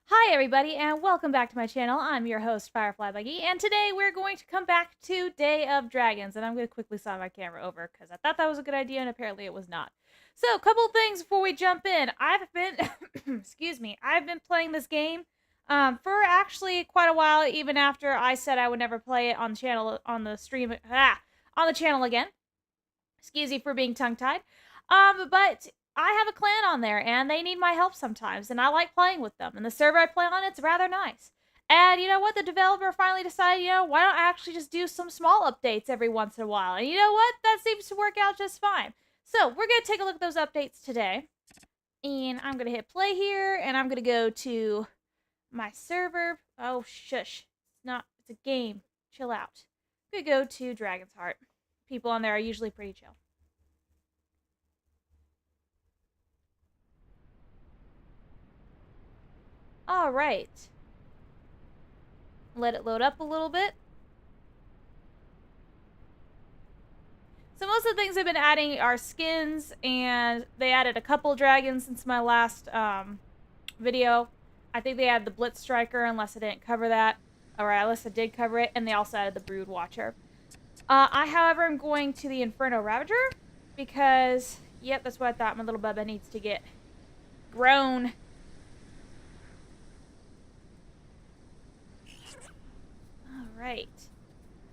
Hi everybody and welcome back to my channel. I'm your host Firefly Buggy and today we're going to come back to Day of Dragons and I'm going to quickly slide my camera over because I thought that was a good idea and apparently it was not. So a couple things before we jump in. I've been, excuse me, I've been playing this game for actually quite a while even after I said I would never play it on the channel, on the stream, on the channel again. Excuse me for being tongue-tied. But I have a clan on there, and they need my help sometimes, and I like playing with them. And the server I play on, it's rather nice. And you know what? The developer finally decided, why don't I actually just do some small updates every once in a while? And you know what? That seems to work out just fine. So we're going to take a look at those updates today. And I'm going to hit play here, and I'm going to go to my server. Oh, shush. It's a game. Chill out. I'm going to go to Dragon's Heart. People on there are usually pretty chill. All right. Let it load up a little bit. So most of the things they've been adding are skins, and they added a couple dragons since my last video. I think they added the Blitz Striker, unless I didn't cover that. Alright, unless I did cover it, and they also added the Brood Watcher. I, however, am going to the Inferno Ravager, because, yep, that's what I thought. My little Bubba needs to get grown. Alright.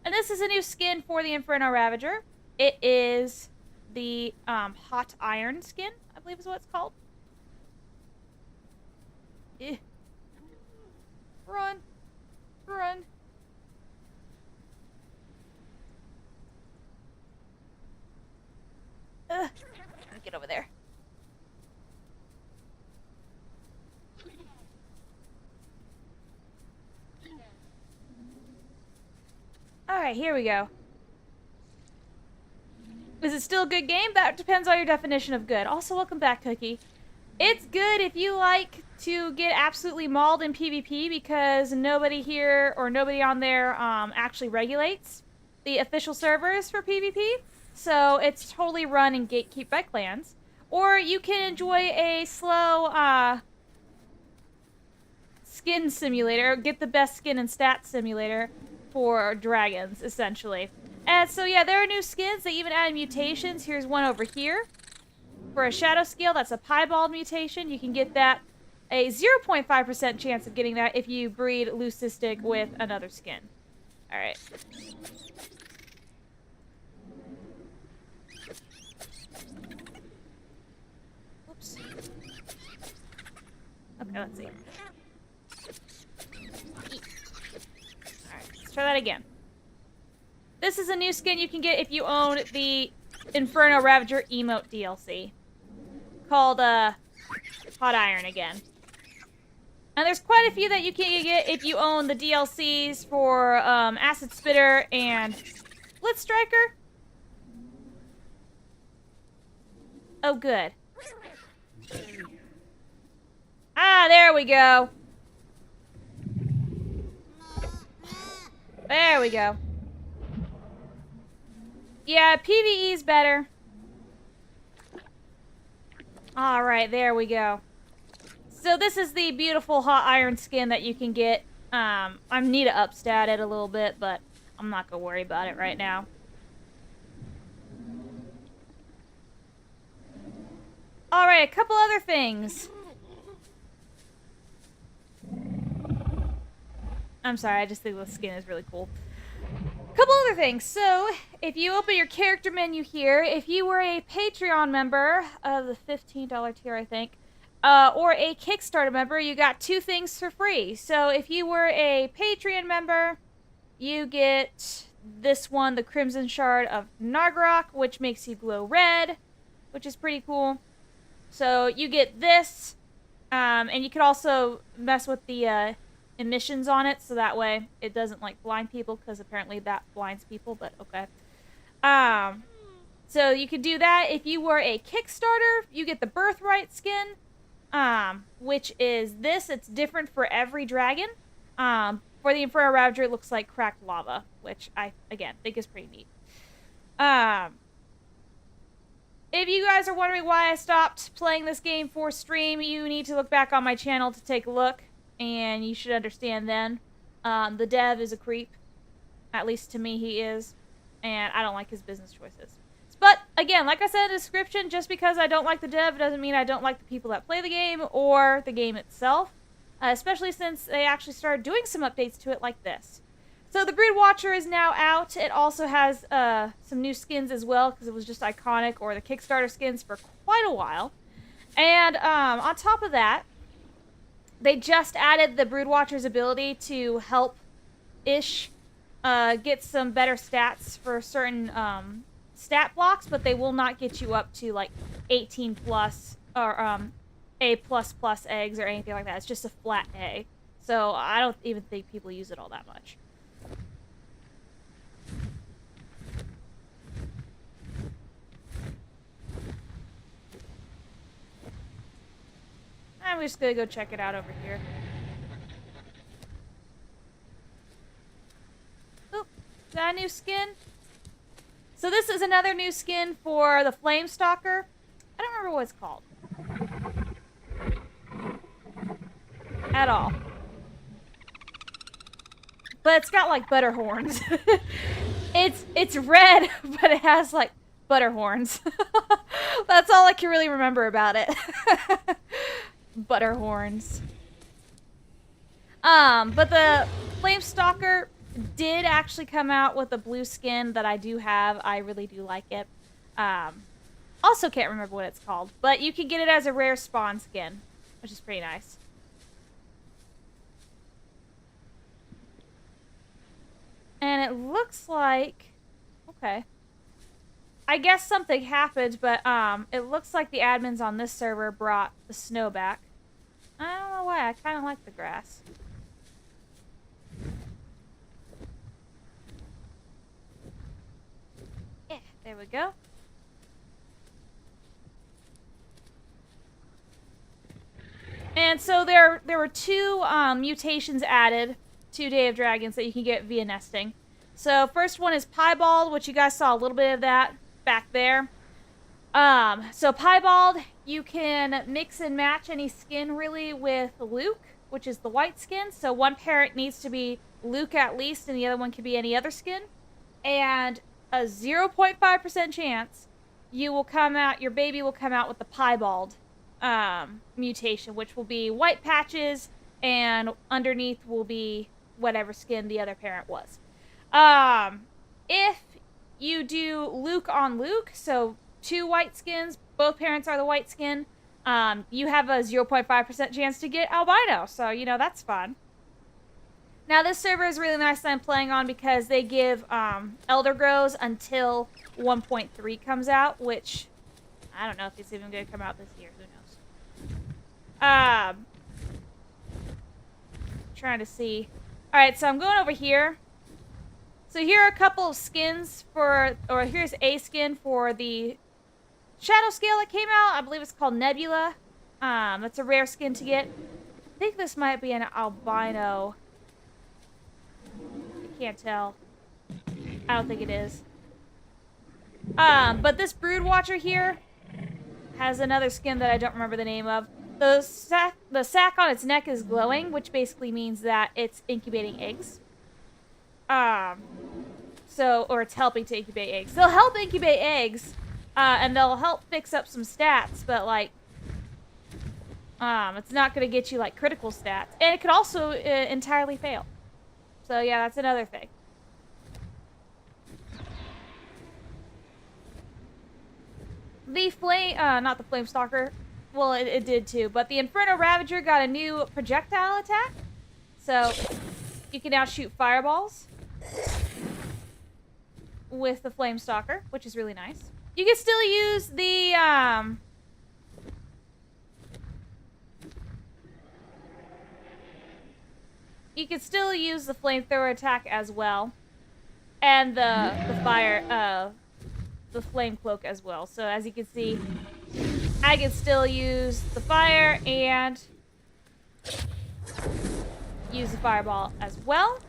And this is a new skin for the Inferno Ravager. It is the hot iron skin, I believe is what it's called. Eh. Run. Run. Get over there. Alright, here we go. Is it still a good game? That depends on your definition of good. Also, welcome back, Cookie. It's good if you like to get absolutely mauled in PvP because nobody here or nobody on there actually regulates the official servers for PvP. So it's totally run and gatekeep by clans. Or you can enjoy a slow skin simulator, get the best skin and stat simulator for dragons, essentially. And so yeah, there are new skins. They even added mutations. Here's one over here. For a shadow scale, that's a piebald mutation. You can get that a 0.5% chance of getting that if you breed leucistic with another skin. Alright. Oops. Okay, let's see. Alright, let's try that again. This is a new skin you can get if you own the Inferno Ravager emote DLC. Called, Hot Iron again. And there's quite a few that you can get if you own the DLCs for, Acid Spitter and Blitz Striker. Oh, good. Ah, there we go. There we go. Yeah, PvE's better. Alright, there we go. So this is the beautiful hot iron skin that you can get. I need to upstat it a little bit, but I'm not gonna worry about it right now. Alright, a couple other things. I'm sorry, I just think the skin is really cool. Couple other things. So, if you open your character menu here, if you were a Patreon member of the $15 tier, I think, or a Kickstarter member, you got two things for free. So, if you were a Patreon member, you get this one, the Crimson Shard of Nagrok, which makes you glow red, which is pretty cool. So, you get this, and you could also mess with the emissions on it, so that way it doesn't like blind people, because apparently that blinds people, but okay. So you could do that. If you were a Kickstarter, you get the Birthright skin, which is this. It's different for every dragon. For the Inferno Ravager, it looks like cracked lava, which I, again, think is pretty neat. If you guys are wondering why I stopped playing this game for stream, you need to look back on my channel to take a look. and you should understand then. The dev is a creep. At least to me, he is. And I don't like his business choices. But, again, like I said in the description, just because I don't like the dev doesn't mean I don't like the people that play the game or the game itself. Especially since they actually started doing some updates to it like this. So the Brood Watcher is now out. It also has some new skins as well, because it was just iconic, or the Kickstarter skins for quite a while. And on top of that, they just added the Brood Watcher's ability to help-ish get some better stats for certain stat blocks, but they will not get you up to like 18 plus or A++ eggs or anything like that. It's just a flat A. So I don't even think people use it all that much. I'm just gonna go check it out over here. Oh, is that a new skin? So this is another new skin for the Flame Stalker. I don't remember what it's called. At all. But it's got like butter horns. It's red, but it has like butter horns. That's all I can really remember about it. Butter horns. But the Flame Stalker did actually come out with a blue skin that I do have. I really do like it. Also can't remember what it's called, but you can get it as a rare spawn skin, which is pretty nice. And it looks like, okay, I guess something happened, but it looks like the admins on this server brought the snow back. I don't know why, I kind of like the grass. Yeah, there we go. And so there were two mutations added to Day of Dragons that you can get via nesting. So first one is Piebald, which you guys saw a little bit of that back there. So Piebald, you can mix and match any skin really with Luke, which is the white skin. So one parent needs to be Luke at least, and the other one can be any other skin. And a 0.5% chance you will come out, your baby will come out with the Piebald mutation, which will be white patches, and underneath will be whatever skin the other parent was. If you do Luke on Luke, so two white skins, both parents are the white skin, you have a 0.5% chance to get albino, so, you know, that's fun. Now, this server is really nice that I'm playing on because they give Elder Grows until 1.3 comes out, which I don't know if it's even going to come out this year. Who knows? Trying to see. Alright, so I'm going over here. So here are a couple of skins for, or here's a skin for the Shadow Scale that came out. I believe it's called Nebula. That's a rare skin to get. I think this might be an albino. I can't tell. I don't think it is. But this Brood Watcher here has another skin that I don't remember the name of. The sac on its neck is glowing, which basically means that it's incubating eggs. Or it's helping to incubate eggs. They'll help incubate eggs, and they'll help fix up some stats, but, like, it's not going to get you, like, critical stats. And it could also entirely fail. So, yeah, that's another thing. The flame, not the Flame Stalker. Well, it did too, but the Inferno Ravager got a new projectile attack. So, you can now shoot fireballs with the Flame Stalker, which is really nice. You can still use the, you can still use the flamethrower attack as well. And the flame cloak as well. So as you can see, I can still use the fire and use the fireball as well.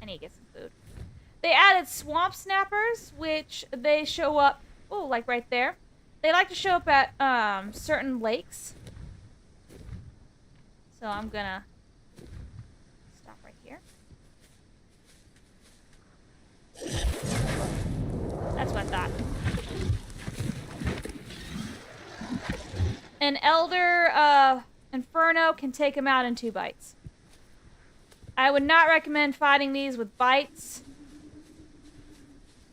I need to get some food. They added swamp snappers, which they show up, oh, like right there. They like to show up at certain lakes. So I'm gonna stop right here. That's what I thought. An Elder Inferno can take him out in 2 bites. I would not recommend fighting these with bites.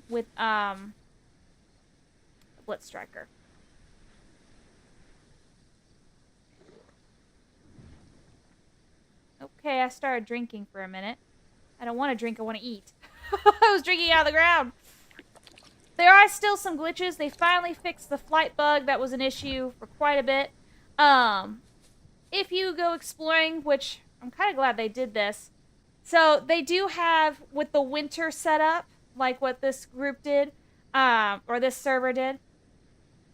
With Blitz Striker. Okay, I started drinking for a minute. I don't want to drink, I want to eat. I was drinking out of the ground. There are still some glitches. They finally fixed the flight bug that was an issue for quite a bit. If you go exploring, which I'm kind of glad they did this. So they do have, with the winter setup, like what this group did, or this server did,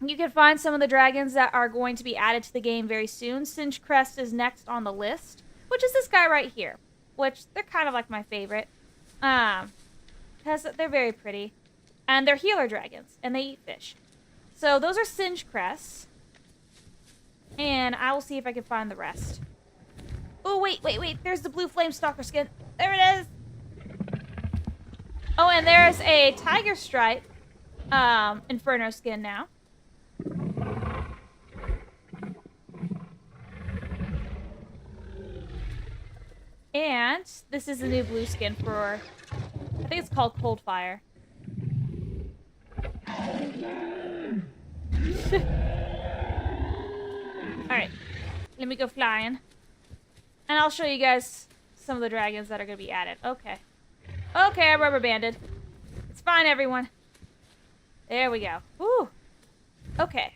you can find some of the dragons that are going to be added to the game very soon. Singed Crest is next on the list, which is this guy right here, which they're kind of like my favorite, because they're very pretty, and they're healer dragons, and they eat fish. So those are Singed Crests, and I will see if I can find the rest. Oh, wait, there's the blue flame stalker skin. There it is. Oh, and there's a tiger stripe Inferno skin now. And this is the new blue skin for, I think it's called Coldfire. Alright, let me go flying. And I'll show you guys some of the dragons that are going to be added. Okay. Okay, I'm rubber banded. It's fine, everyone. There we go. Woo! Okay.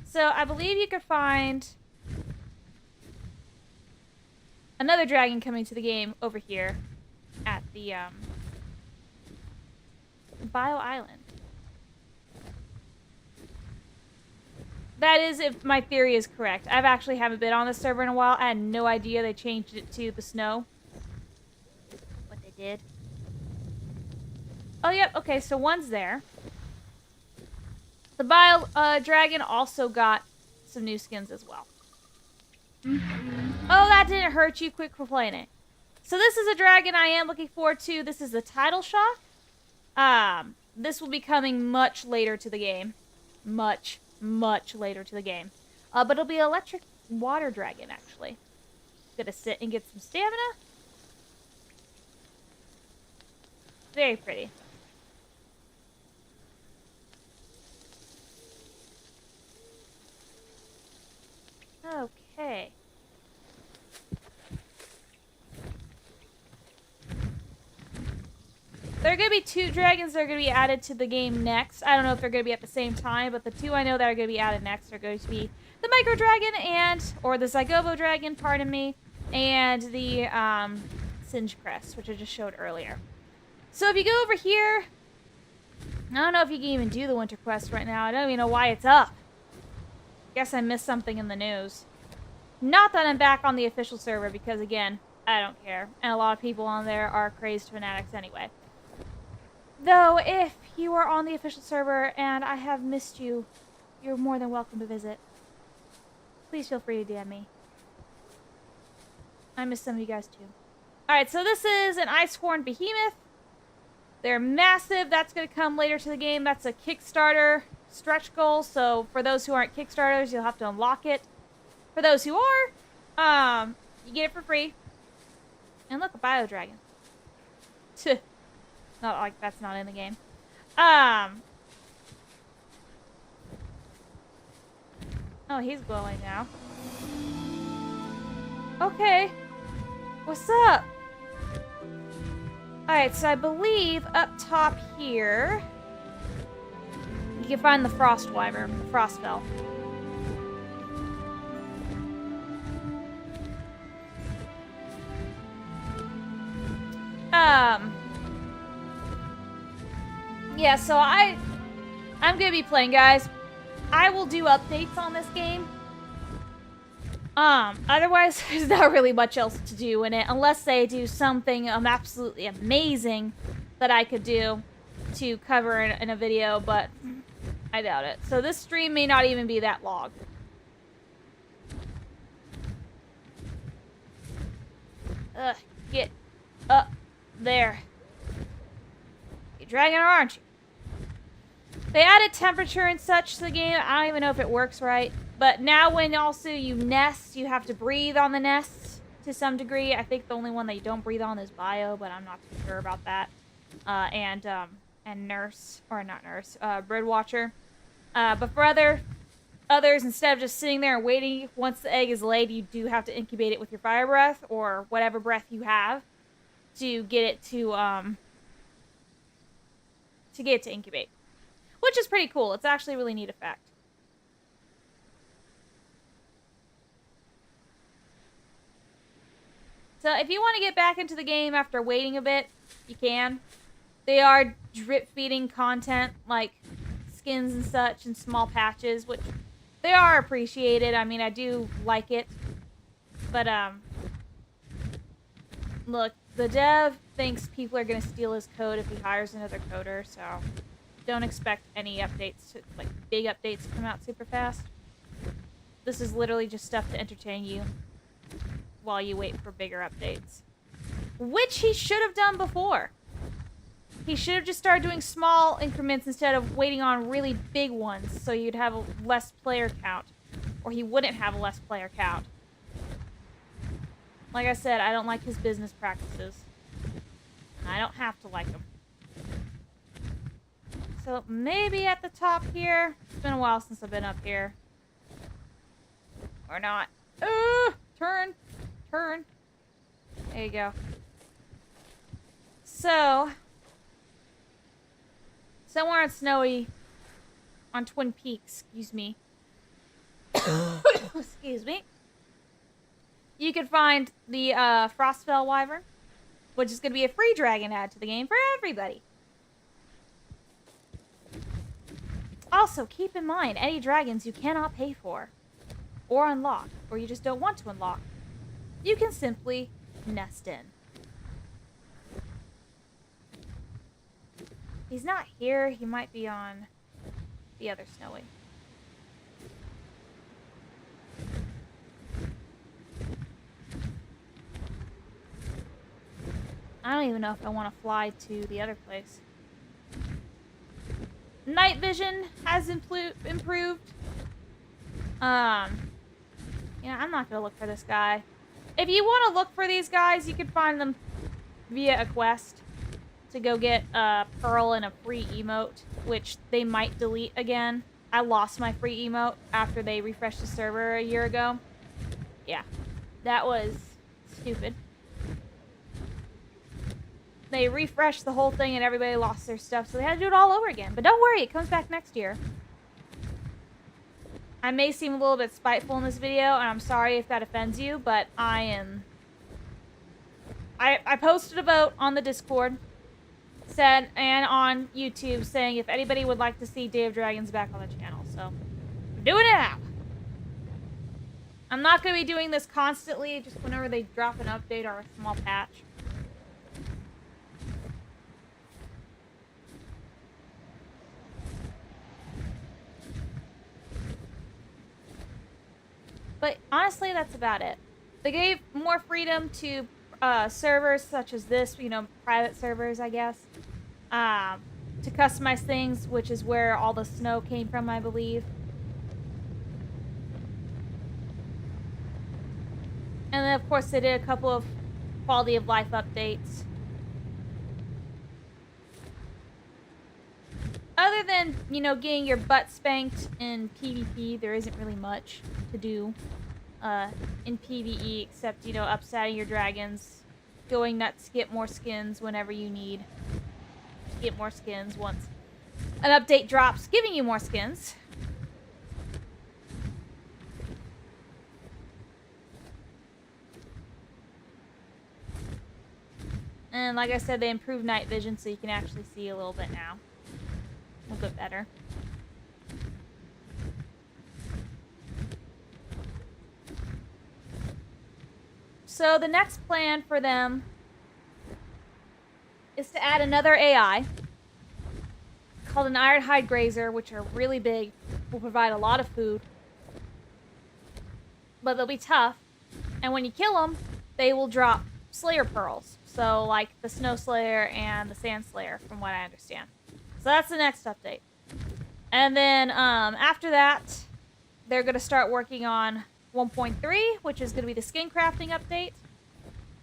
So, I believe you could find another dragon coming to the game over here at the, Bio Island. That is if my theory is correct. I've actually haven't been on this server in a while. I had no idea they changed it to the snow. What they did. Oh, yep. Okay, so one's there. The Bio Dragon also got some new skins as well. Oh, that didn't hurt you. Quit complaining. So this is a dragon I am looking forward to. This is the Tidal Shock. This will be coming much later to the game. Much later to the game. But it'll be electric water dragon, actually. Gonna sit and get some stamina. Very pretty. Okay. There are going to be 2 dragons that are going to be added to the game next. I don't know if they're going to be at the same time, but the 2 I know that are going to be added next are going to be the Micro Dragon or the Zygovo Dragon, pardon me, and the Singed Crest, which I just showed earlier. So if you go over here, I don't know if you can even do the Winter Quest right now. I don't even know why it's up. Guess I missed something in the news. Not that I'm back on the official server because, again, I don't care. And a lot of people on there are crazed fanatics anyway. Though, if you are on the official server and I have missed you, you're more than welcome to visit. Please feel free to DM me. I miss some of you guys too. Alright, so this is an Icehorn Behemoth. They're massive. That's going to come later to the game. That's a Kickstarter stretch goal. So for those who aren't Kickstarters, you'll have to unlock it. For those who are, you get it for free. And look, a Bio Dragon. Not like that's not in the game. Oh, he's glowing now. Okay. What's up? Alright, so I believe up top here you can find the Frost Wyvern, Frostfell. Yeah, so I'm gonna be playing, guys. I will do updates on this game. Otherwise, there's not really much else to do in it, unless they do something absolutely amazing that I could do to cover in a video, but I doubt it. So this stream may not even be that long. Ugh, get up there. You're dragging her, aren't you? They added temperature and such to the game. I don't even know if it works right. But now when also you nest, you have to breathe on the nests to some degree. I think the only one that you don't breathe on is Bio, but I'm not too sure about that. And Nurse, or not Nurse, Birdwatcher. But for others, instead of just sitting there and waiting, once the egg is laid, you do have to incubate it with your fire breath, or whatever breath you have, to get it to incubate. Which is pretty cool. It's actually a really neat effect. So if you want to get back into the game after waiting a bit, you can. They are drip feeding content, like skins and such, in small patches, which they are appreciated. I mean, I do like it. But, look, the dev thinks people are going to steal his code if he hires another coder, so don't expect any updates, like big updates to come out super fast. This is literally just stuff to entertain you while you wait for bigger updates. Which he should have done before. He should have just started doing small increments instead of waiting on really big ones, so you'd have a less player count. Or he wouldn't have a less player count. Like I said, I don't like his business practices. And I don't have to like them. So maybe at the top here. It's been a while since I've been up here. Or not. Turn. Turn. There you go. So, somewhere on Snowy, on Twin Peaks, excuse me. Excuse me. You can find the Frostfell Wyvern, which is going to be a free dragon add to the game for everybody. Also, keep in mind, any dragons you cannot pay for, or unlock, or you just don't want to unlock, you can simply nest in. He's not here. He might be on the other Snowy. I don't even know if I want to fly to the other place. Night vision has improved. Yeah, I'm not gonna look for this guy. If you want to look for these guys, you can find them via a quest to go get a pearl and a free emote, which they might delete again. I lost my free emote after they refreshed the server a year ago. Yeah, that was stupid. They refreshed the whole thing and everybody lost their stuff, so they had to do it all over again. But don't worry, it comes back next year. I may seem a little bit spiteful in this video, and I'm sorry if that offends you, but I am... I posted a vote on the Discord, said, and on YouTube, saying if anybody would like to see Day of Dragons back on the channel, so I'm doing it now. I'm not going to be doing this constantly, just whenever they drop an update or a small patch. But honestly, that's about it. They gave more freedom to servers such as this, you know, private servers, I guess, to customize things, which is where all the snow came from, I believe. And then, of course, they did a couple of quality of life updates. Other than, you know, getting your butt spanked in PvP, there isn't really much to do in PvE except, you know, upsetting your dragons, going nuts to get more skins whenever you need to get more skins once an update drops, giving you more skins. And like I said, they improved night vision so you can actually see a little bit now. A little bit better. So the next plan for them is to add another AI called an ironhide grazer, which are really big, will provide a lot of food. But they'll be tough, and when you kill them, they will drop Slayer pearls. So, like the Snow Slayer and the Sand Slayer, from what I understand. So that's the next update. And then after that, they're going to start working on 1.3, which is going to be the skin crafting update.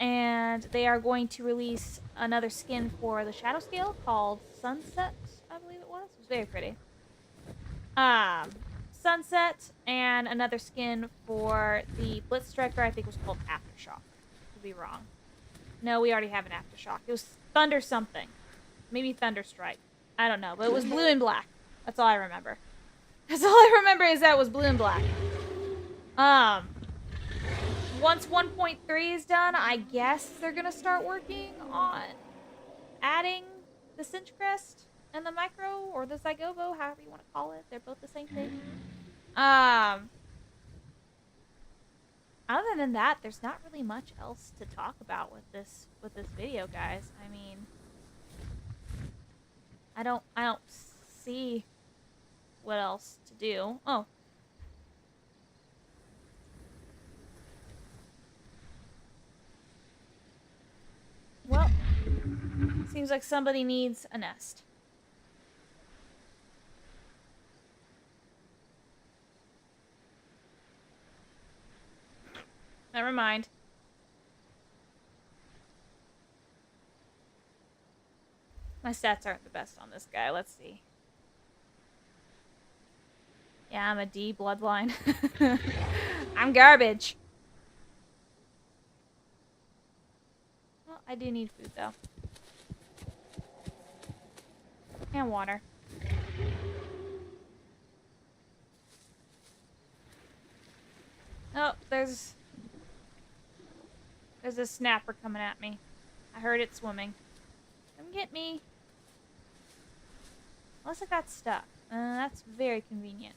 And they are going to release another skin for the Shadow Scale called Sunset, I believe it was. It was very pretty. Sunset, and another skin for the Blitz Striker, I think was called Aftershock. Could be wrong. No, we already have an Aftershock. It was Thunder something. Maybe Thunderstrike. I don't know, but it was blue and black. That's all I remember. That's all I remember is that it was blue and black. Once 1.3 is done, I guess they're gonna start working on adding the Cinch Crest and the Micro, or the Zygovo, however you want to call it. They're both the same thing. Other than that, there's not really much else to talk about with this video, guys. I mean, I don't see what else to do. Oh. Well, seems like somebody needs a nest. Never mind. My stats aren't the best on this guy. Let's see. Yeah, I'm a D bloodline. I'm garbage. Well, I do need food, though. And water. Oh, there's a snapper coming at me. I heard it swimming. Come get me. Unless I got stuck. That's very convenient.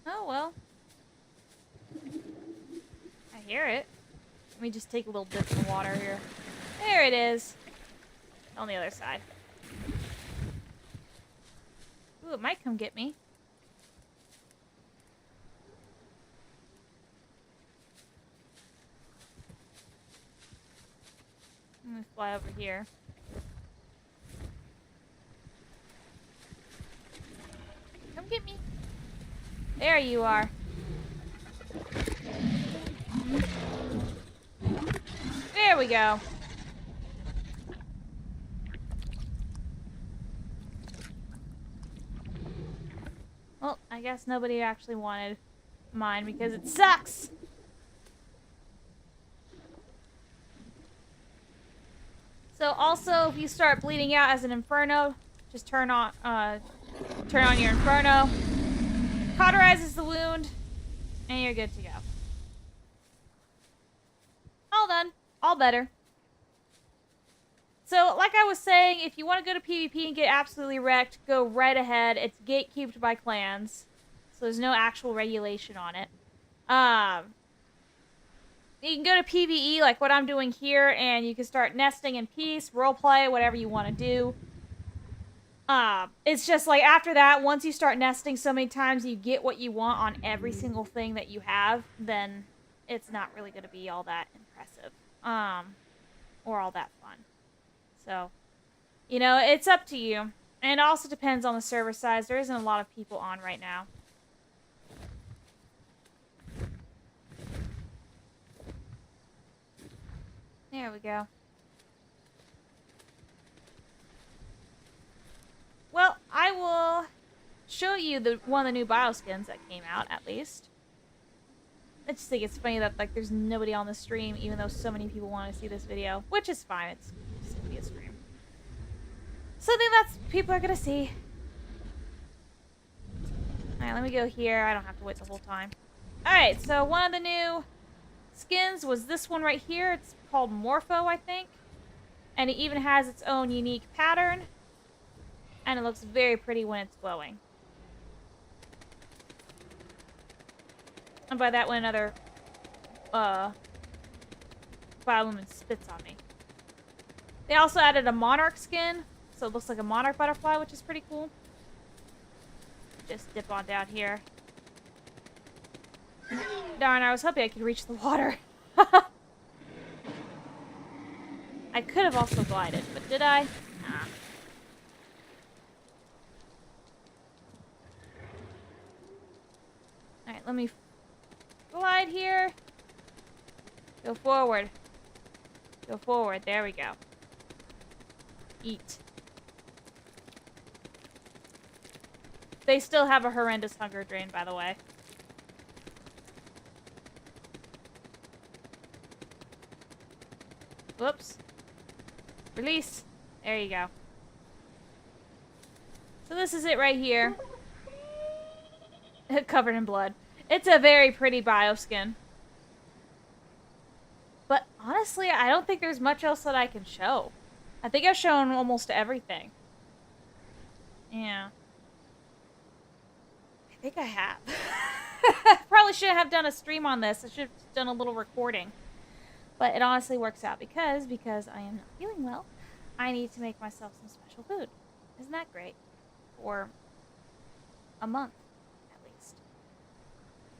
Oh, well. I hear it. Let me just take a little dip in the water here. There it is. On the other side. Ooh, it might come get me. I'm gonna fly over here. Come get me. There you are. There we go. Well, I guess nobody actually wanted mine because it sucks. So also, if you start bleeding out as an Inferno, just turn on your Inferno. Cauterizes the wound, and you're good to go. All done. All better. So, like I was saying, if you want to go to PvP and get absolutely wrecked, go right ahead. It's gatekeeped by clans, so there's no actual regulation on it. You can go to PvE, like what I'm doing here, and you can start nesting in peace, roleplay, whatever you want to do. It's just like after that, once you start nesting so many times you get what you want on every single thing that you have, then it's not really going to be all that impressive. Or all that fun. So, you know, it's up to you. And it also depends on the server size. There isn't a lot of people on right now. There we go. Well, I will show you one of the new bioskins that came out, at least. I just think it's funny that, like, there's nobody on the stream, even though so many people want to see this video. Which is fine. It's just going to be a stream. Something that's people are going to see. Alright, let me go here. I don't have to wait the whole time. Alright, so one of the new skins was this one right here. It's called Morpho, I think. And it even has its own unique pattern. And it looks very pretty when it's glowing. And by that one, another Biolumin spits on me. They also added a monarch skin, so it looks like a monarch butterfly, which is pretty cool. Just dip on down here. Darn, I was hoping I could reach the water. I could have also glided, but did I? Nah. Alright, let me glide here. Go forward. Go forward. There we go. Eat. They still have a horrendous hunger drain, by the way. Whoops. Release. There you go. So this is it right here. Covered in blood. It's a very pretty bioskin. But honestly, I don't think there's much else that I can show. I think I've shown almost everything. Yeah. I think I have. Probably shouldn't have done a stream on this. I should have done a little recording. But it honestly works out because I am not feeling well. I need to make myself some special food. Isn't that great? For a month, at least.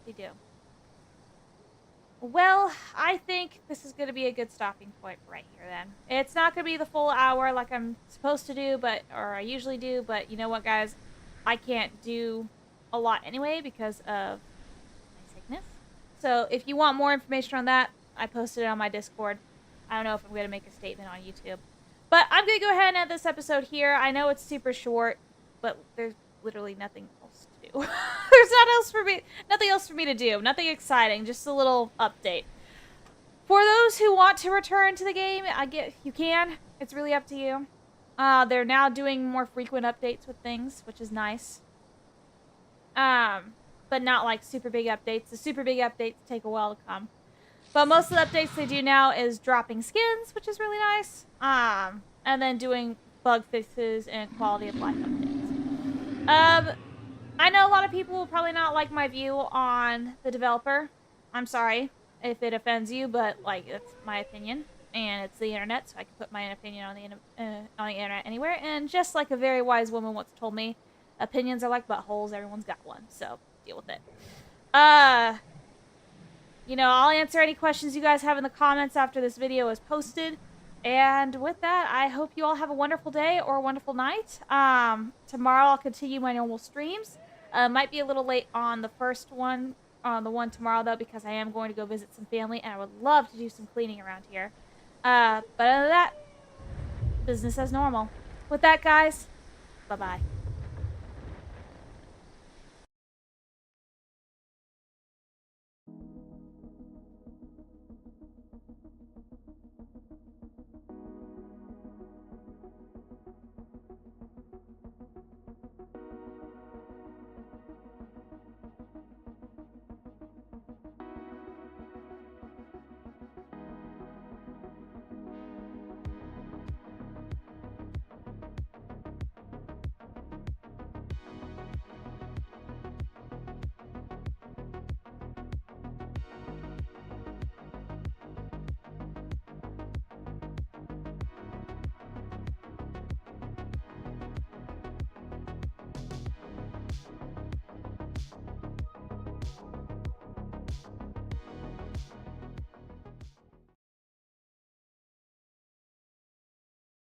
They do. Well, I think this is going to be a good stopping point right here then. It's not going to be the full hour like I'm supposed to do, or I usually do, but you know what, guys? I can't do a lot anyway because of my sickness. So if you want more information on that, I posted it on my Discord. I don't know if I'm going to make a statement on YouTube. But I'm going to go ahead and end this episode here. I know it's super short, but there's literally nothing else to do. There's nothing else for me to do. Nothing exciting. Just a little update. For those who want to return to the game, you can. It's really up to you. They're now doing more frequent updates with things, which is nice. But not like super big updates. The super big updates take a while to come. But most of the updates they do now is dropping skins, which is really nice. And then doing bug fixes and quality of life updates. I know a lot of people will probably not like my view on the developer. I'm sorry if it offends you, but like it's my opinion, and it's the internet, so I can put my opinion on the internet anywhere. And just like a very wise woman once told me, opinions are like buttholes. Everyone's got one, so deal with it. You know, I'll answer any questions you guys have in the comments after this video is posted. And with that, I hope you all have a wonderful day or a wonderful night. Tomorrow I'll continue my normal streams. Might be a little late on the first one, on the one tomorrow though, because I am going to go visit some family and I would love to do some cleaning around here. But other than that, business as normal. With that, guys, bye-bye.